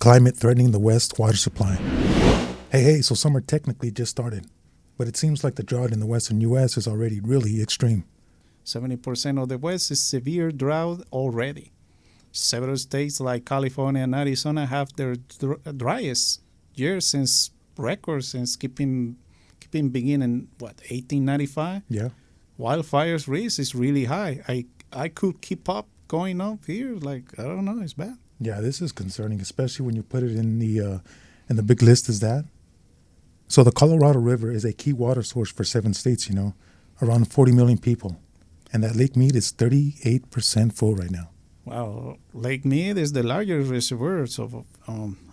Climate threatening the West water supply. Hey, so summer technically just started, but it seems like the drought in the western U.S. is already really extreme. 70% of the West is severe drought already. Several states like California and Arizona have their driest year since records since keeping beginning 1895. Yeah. Wildfires risk is really high. I could keep up going up here. Like, I don't know, it's bad. Yeah, this is concerning, especially when you put it in the big list as that. So the Colorado River is a key water source for 7 states, around 40 million people. And that Lake Mead is 38% full right now. Well, Lake Mead is the largest reservoir. So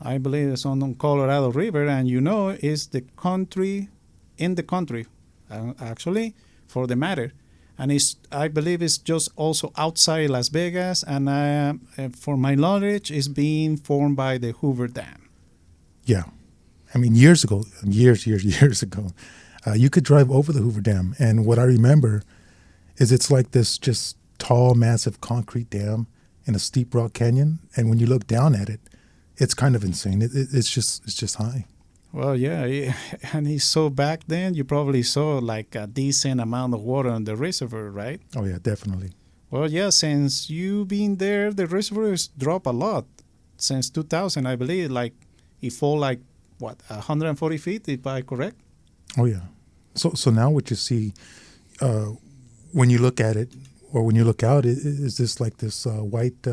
I believe it's on the Colorado River, and it's the country in the country, actually, for the matter. And I believe it's just also outside Las Vegas, and for my knowledge, it's being formed by the Hoover Dam. Yeah. I mean, years ago, you could drive over the Hoover Dam. And what I remember is it's like this just tall, massive concrete dam in a steep rock canyon. And when you look down at it, it's kind of insane. It's just high. Well, yeah, and so back then you probably saw like a decent amount of water in the reservoir, right? Oh, yeah, definitely. Well, yeah, since you've been there, the reservoir has dropped a lot. Since 2000, I believe, like it fall 140 feet, if I'm correct? Oh, yeah. So now what you see when you look at it or when you look out is this like this white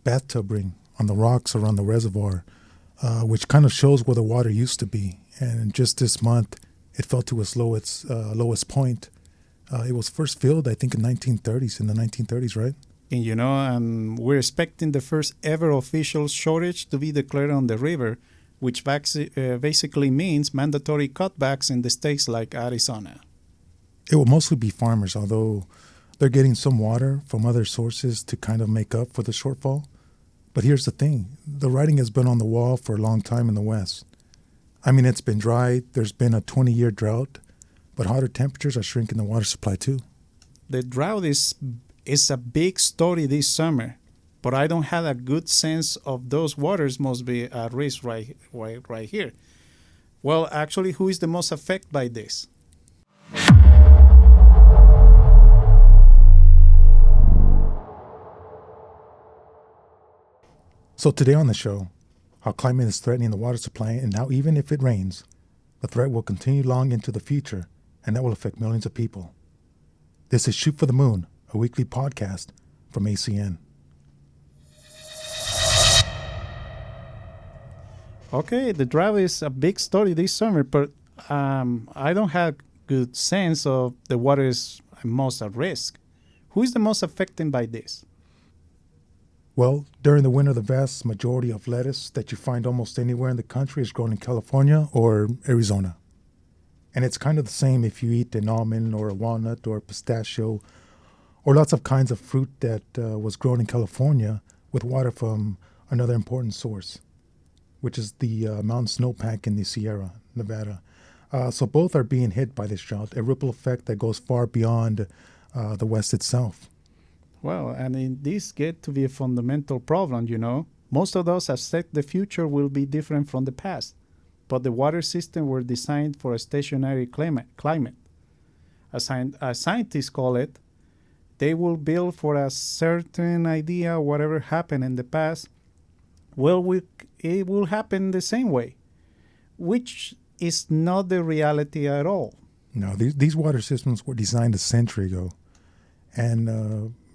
bathtub ring on the rocks around the reservoir, which kind of shows where the water used to be. And just this month, it fell to its lowest point. It was first filled, I think, in the 1930s, right? And we're expecting the first ever official shortage to be declared on the river, which basically means mandatory cutbacks in the states like Arizona. It will mostly be farmers, although they're getting some water from other sources to kind of make up for the shortfall. But here's the thing. The writing has been on the wall for a long time in the West. I mean, it's been dry. There's been a 20-year drought, but hotter temperatures are shrinking the water supply too. The drought is a big story this summer, but I don't have a good sense of those waters must be at risk right here. Well, actually, who is the most affected by this? So today on the show, how climate is threatening the water supply and how even if it rains, the threat will continue long into the future and that will affect millions of people. This is Shoot for the Moon, a weekly podcast from ACN. Okay, the drought is a big story this summer, but I don't have good sense of the water is most at risk. Who is the most affected by this? Well, during the winter, the vast majority of lettuce that you find almost anywhere in the country is grown in California or Arizona. And it's kind of the same if you eat an almond or a walnut or a pistachio or lots of kinds of fruit that was grown in California with water from another important source, which is the mountain snowpack in the Sierra Nevada. So both are being hit by this drought, a ripple effect that goes far beyond the West itself. Well, and this get to be a fundamental problem, Most of those affect the future will be different from the past, but the water system were designed for a stationary climate. As scientists call it, they will build for a certain idea whatever happened in the past. Well, it will happen the same way, which is not the reality at all. No, these water systems were designed a century ago, and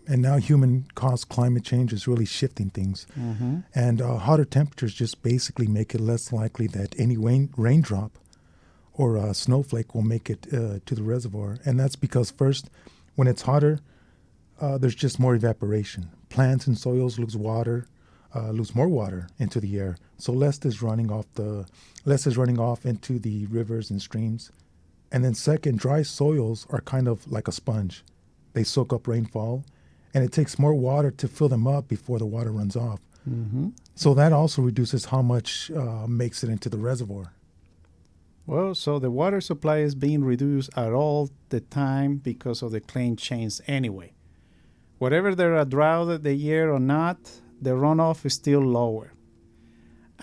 now human-caused climate change is really shifting things. Mm-hmm. And hotter temperatures just basically make it less likely that any raindrop or a snowflake will make it to the reservoir. And that's because first, when it's hotter, there's just more evaporation. Plants and soils lose more water into the air. So less is running off into the rivers and streams. And then second, dry soils are kind of like a sponge. They soak up rainfall, and it takes more water to fill them up before the water runs off. Mm-hmm. So that also reduces how much makes it into the reservoir. Well, so the water supply is being reduced at all the time because of the climate change anyway. Whatever there are drought the year or not, the runoff is still lower.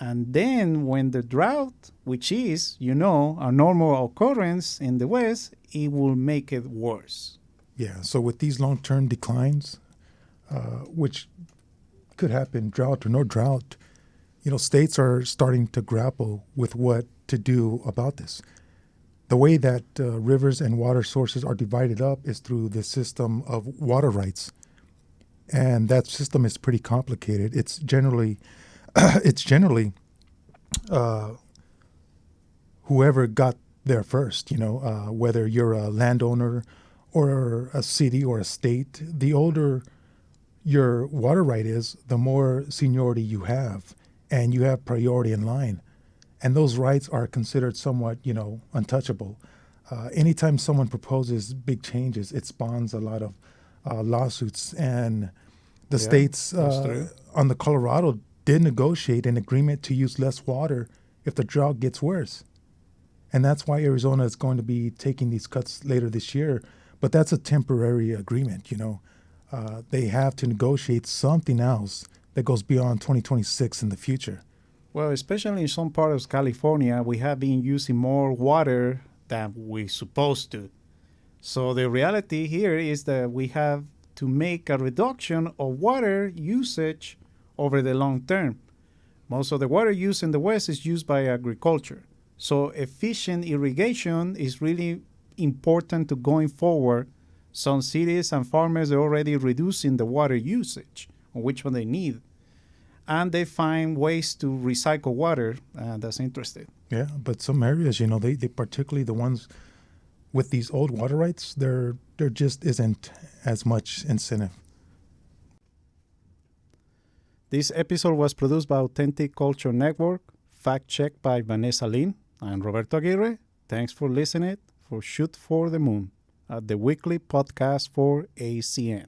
And then when the drought, which is, a normal occurrence in the West, it will make it worse. Yeah, so with these long-term declines, which could happen drought or no drought, states are starting to grapple with what to do about this. The way that rivers and water sources are divided up is through the system of water rights. And that system is pretty complicated. It's generally whoever got there first, whether you're a landowner or a city or a state. The older your water right is, the more seniority you have, and you have priority in line. And those rights are considered somewhat, untouchable. Anytime someone proposes big changes, it spawns a lot of lawsuits. And the states on the Colorado did negotiate an agreement to use less water if the drought gets worse. And that's why Arizona is going to be taking these cuts later this year. But that's a temporary agreement, They have to negotiate something else that goes beyond 2026 in the future. Well, especially in some parts of California, we have been using more water than we're supposed to. So the reality here is that we have to make a reduction of water usage over the long term. Most of the water used in the West is used by agriculture. So efficient irrigation is really important to going forward. Some cities and farmers are already reducing the water usage, or which one they need. And they find ways to recycle water. That's interesting. Yeah, but some areas, they particularly the ones with these old water rights, there just isn't as much incentive. This episode was produced by Authentic Culture Network, fact-checked by Vanessa Lin. I'm Roberto Aguirre. Thanks for listening for Shoot for the Moon, the weekly podcast for ACN.